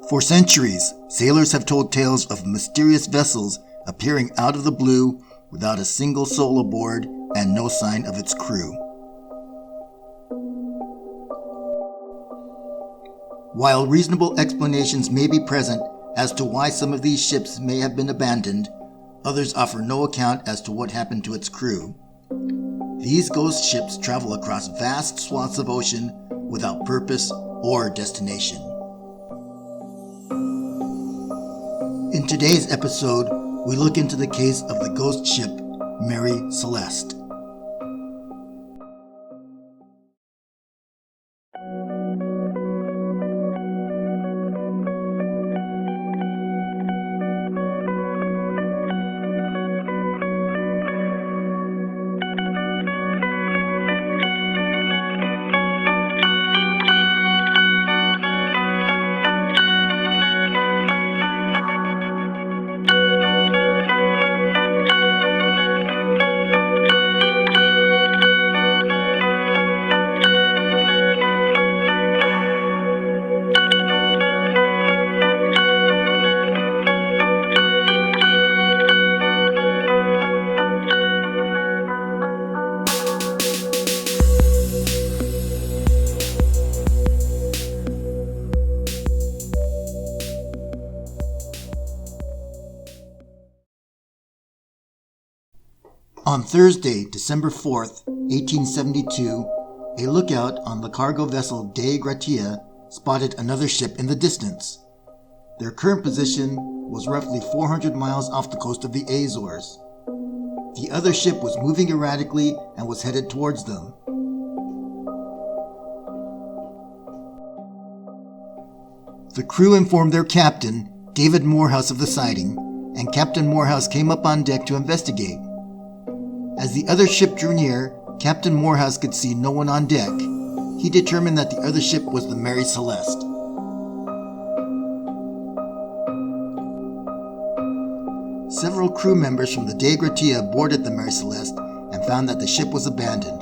For centuries, sailors have told tales of mysterious vessels appearing out of the blue without a single soul aboard and no sign of its crew. While reasonable explanations may be present as to why some of these ships may have been abandoned, others offer no account as to what happened to its crew. These ghost ships travel across vast swaths of ocean without purpose or destination. In today's episode, we look into the case of the ghost ship Mary Celeste. On Thursday, December 4th, 1872, a lookout on the cargo vessel Dei Gratia spotted another ship in the distance. Their current position was roughly 400 miles off the coast of the Azores. The other ship was moving erratically and was headed towards them. The crew informed their captain, David Morehouse, of the sighting, and Captain Morehouse came up on deck to investigate. As the other ship drew near, Captain Morehouse could see no one on deck. He determined that the other ship was the Mary Celeste. Several crew members from the Dei Gratia boarded the Mary Celeste and found that the ship was abandoned.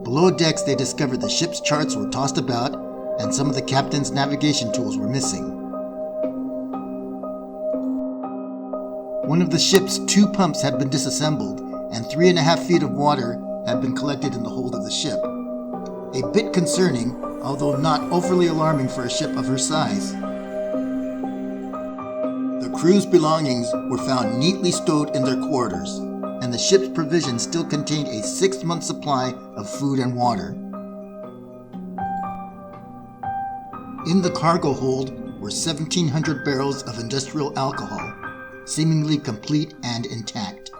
Below decks, they discovered the ship's charts were tossed about and some of the captain's navigation tools were missing. One of the ship's 2 pumps had been disassembled, and 3.5 feet of water had been collected in the hold of the ship. A bit concerning, although not overly alarming for a ship of her size. The crew's belongings were found neatly stowed in their quarters, and the ship's provisions still contained a 6-month supply of food and water. In the cargo hold were 1,700 barrels of industrial alcohol, seemingly complete and intact.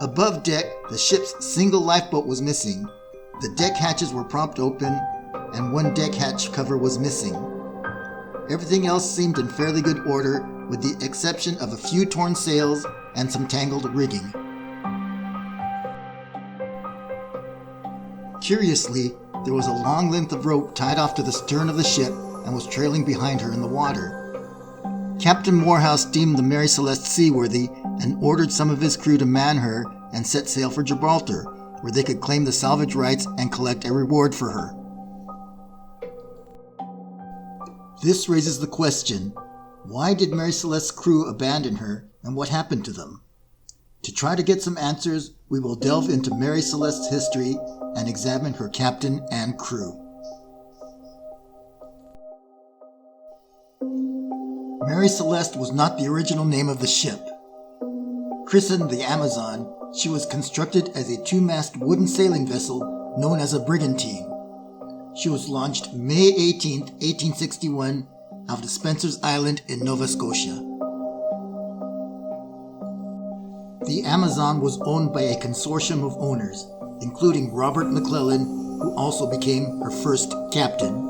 Above deck, the ship's single lifeboat was missing. The deck hatches were propped open, and one deck hatch cover was missing. Everything else seemed in fairly good order, with the exception of a few torn sails and some tangled rigging. Curiously, there was a long length of rope tied off to the stern of the ship and was trailing behind her in the water. Captain Morehouse deemed the Mary Celeste seaworthy and ordered some of his crew to man her and set sail for Gibraltar, where they could claim the salvage rights and collect a reward for her. This raises the question, why did Mary Celeste's crew abandon her and what happened to them? To try to get some answers, we will delve into Mary Celeste's history and examine her captain and crew. Mary Celeste was not the original name of the ship. Christened the Amazon, she was constructed as a 2-mast wooden sailing vessel known as a brigantine. She was launched May 18, 1861, out of Spencer's Island in Nova Scotia. The Amazon was owned by a consortium of owners, including Robert McClellan, who also became her first captain.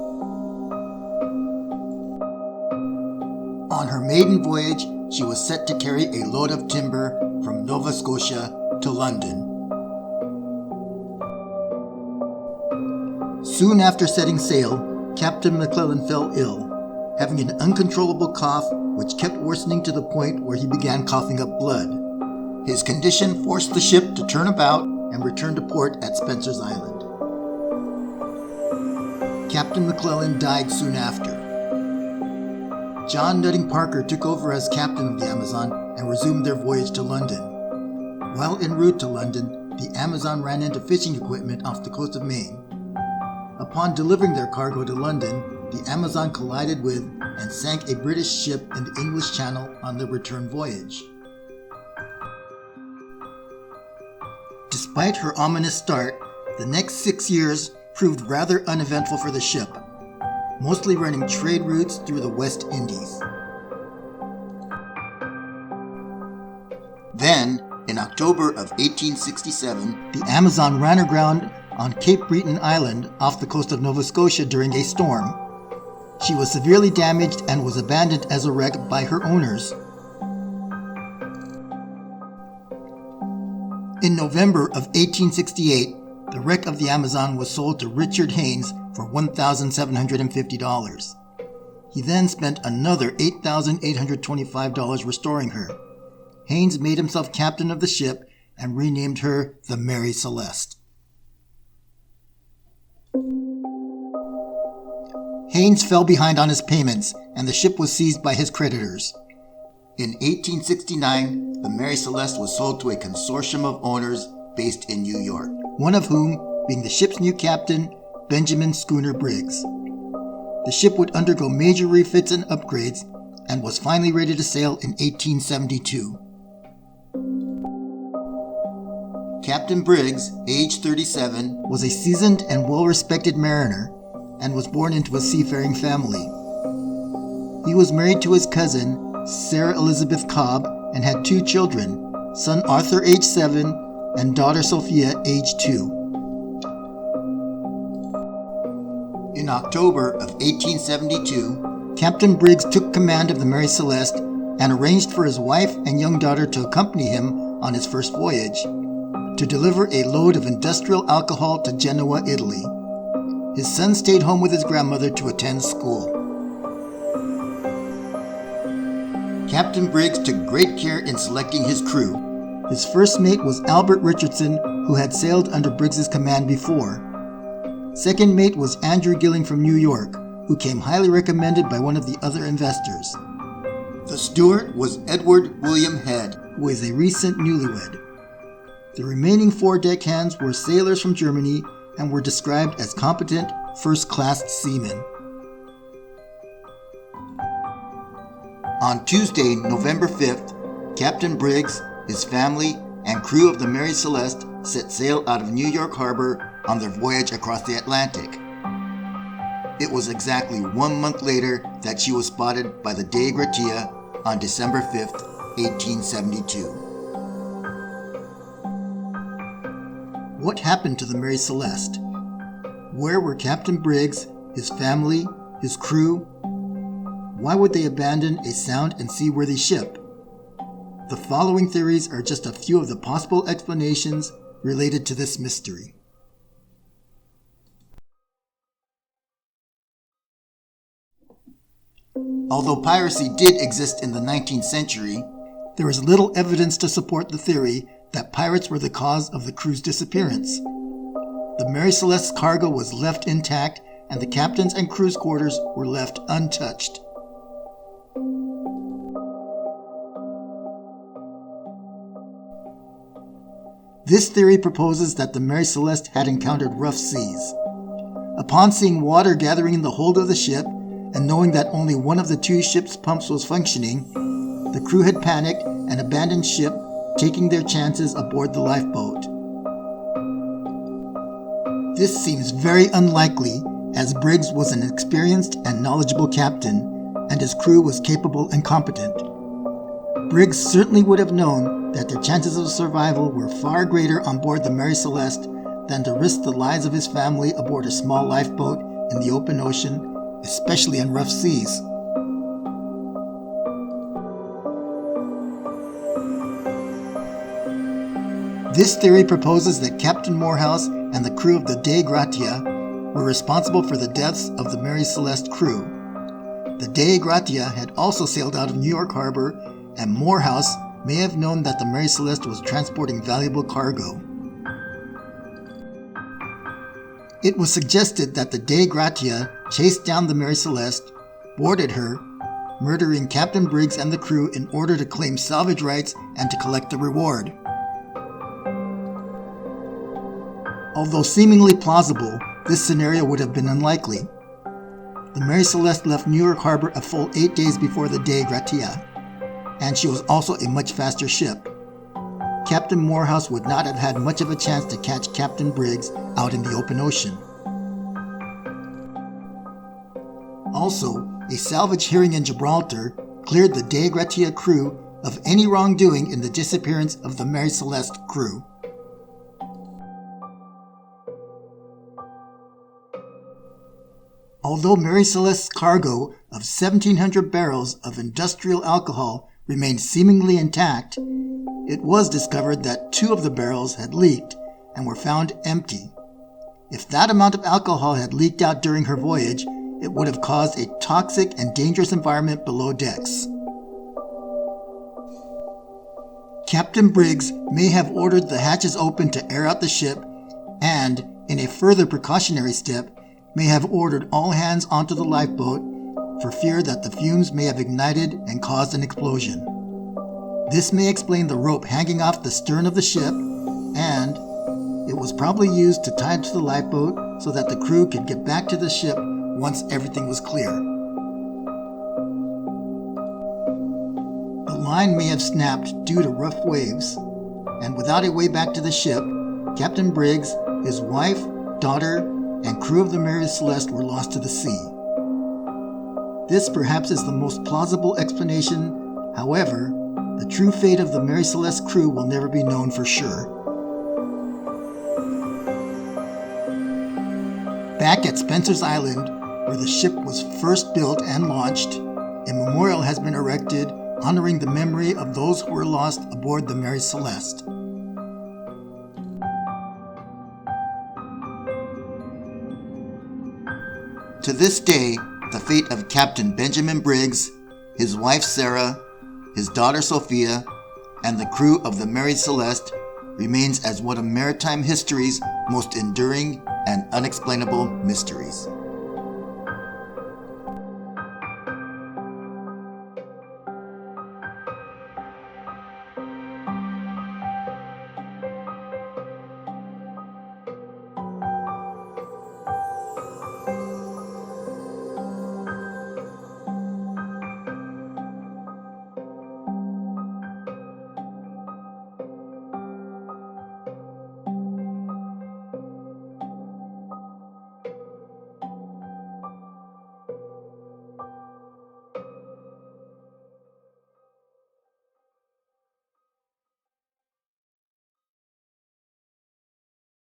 On her maiden voyage, she was set to carry a load of timber from Nova Scotia to London. Soon after setting sail, Captain McClellan fell ill, having an uncontrollable cough which kept worsening to the point where he began coughing up blood. His condition forced the ship to turn about and return to port at Spencer's Island. Captain McClellan died soon after. John Nutting Parker took over as captain of the Amazon and resumed their voyage to London. While en route to London, the Amazon ran into fishing equipment off the coast of Maine. Upon delivering their cargo to London, the Amazon collided with and sank a British ship in the English Channel on their return voyage. Despite her ominous start, the next 6 years proved rather uneventful for the ship, mostly running trade routes through the West Indies. Then, in October of 1867, the Amazon ran aground on Cape Breton Island off the coast of Nova Scotia during a storm. She was severely damaged and was abandoned as a wreck by her owners. In November of 1868, the wreck of the Amazon was sold to Richard Haynes for $1,750. He then spent another $8,825 restoring her. Haynes made himself captain of the ship and renamed her the Mary Celeste. Haynes fell behind on his payments, and the ship was seized by his creditors. In 1869, the Mary Celeste was sold to a consortium of owners based in New York, one of whom being the ship's new captain, Benjamin Schooner Briggs. The ship would undergo major refits and upgrades and was finally ready to sail in 1872. Captain Briggs, age 37, was a seasoned and well-respected mariner and was born into a seafaring family. He was married to his cousin, Sarah Elizabeth Cobb, and had 2 children, son Arthur, age 7, and daughter Sophia, age 2. In October of 1872, Captain Briggs took command of the Mary Celeste and arranged for his wife and young daughter to accompany him on his first voyage, to deliver a load of industrial alcohol to Genoa, Italy. His son stayed home with his grandmother to attend school. Captain Briggs took great care in selecting his crew. His first mate was Albert Richardson, who had sailed under Briggs's command before. Second mate was Andrew Gilling from New York, who came highly recommended by one of the other investors. The steward was Edward William Head, who was a recent newlywed. The remaining 4 deckhands were sailors from Germany and were described as competent, first-class seamen. On Tuesday, November 5th, Captain Briggs, his family, and crew of the Mary Celeste set sail out of New York Harbor on their voyage across the Atlantic. It was exactly 1 month later that she was spotted by the Dei Gratia on December 5th, 1872. What happened to the Mary Celeste? Where were Captain Briggs, his family, his crew? Why would they abandon a sound and seaworthy ship? The following theories are just a few of the possible explanations related to this mystery. Although piracy did exist in the 19th century, there is little evidence to support the theory that pirates were the cause of the crew's disappearance. The Mary Celeste's cargo was left intact, and the captain's and crew's quarters were left untouched. This theory proposes that the Mary Celeste had encountered rough seas. Upon seeing water gathering in the hold of the ship, and knowing that only one of the 2 ship's pumps was functioning, the crew had panicked and abandoned ship, taking their chances aboard the lifeboat. This seems very unlikely, as Briggs was an experienced and knowledgeable captain, and his crew was capable and competent. Briggs certainly would have known that their chances of survival were far greater on board the Mary Celeste than to risk the lives of his family aboard a small lifeboat in the open ocean, especially in rough seas. This theory proposes that Captain Morehouse and the crew of the Dei Gratia were responsible for the deaths of the Mary Celeste crew. The Dei Gratia had also sailed out of New York Harbor, and Morehouse may have known that the Mary Celeste was transporting valuable cargo. It was suggested that the Dei Gratia chased down the Mary Celeste, boarded her, murdering Captain Briggs and the crew in order to claim salvage rights and to collect the reward. Although seemingly plausible, this scenario would have been unlikely. The Mary Celeste left New York Harbor a full 8 days before the Dei Gratia, and she was also a much faster ship. Captain Morehouse would not have had much of a chance to catch Captain Briggs out in the open ocean. Also, a salvage hearing in Gibraltar cleared the Dei Gratia crew of any wrongdoing in the disappearance of the Mary Celeste crew. Although Mary Celeste's cargo of 1,700 barrels of industrial alcohol remained seemingly intact, it was discovered that 2 of the barrels had leaked and were found empty. If that amount of alcohol had leaked out during her voyage, it would have caused a toxic and dangerous environment below decks. Captain Briggs may have ordered the hatches open to air out the ship and, in a further precautionary step, may have ordered all hands onto the lifeboat for fear that the fumes may have ignited and caused an explosion. This may explain the rope hanging off the stern of the ship, and it was probably used to tie to the lifeboat so that the crew could get back to the ship once everything was clear. The line may have snapped due to rough waves, and without a way back to the ship, Captain Briggs, his wife, daughter, and crew of the Mary Celeste were lost to the sea. This perhaps is the most plausible explanation. However, the true fate of the Mary Celeste crew will never be known for sure. Back at Spencer's Island, where the ship was first built and launched, a memorial has been erected honoring the memory of those who were lost aboard the Mary Celeste. To this day, the fate of Captain Benjamin Briggs, his wife Sarah, his daughter Sophia, and the crew of the Mary Celeste remains as one of maritime history's most enduring and unexplainable mysteries.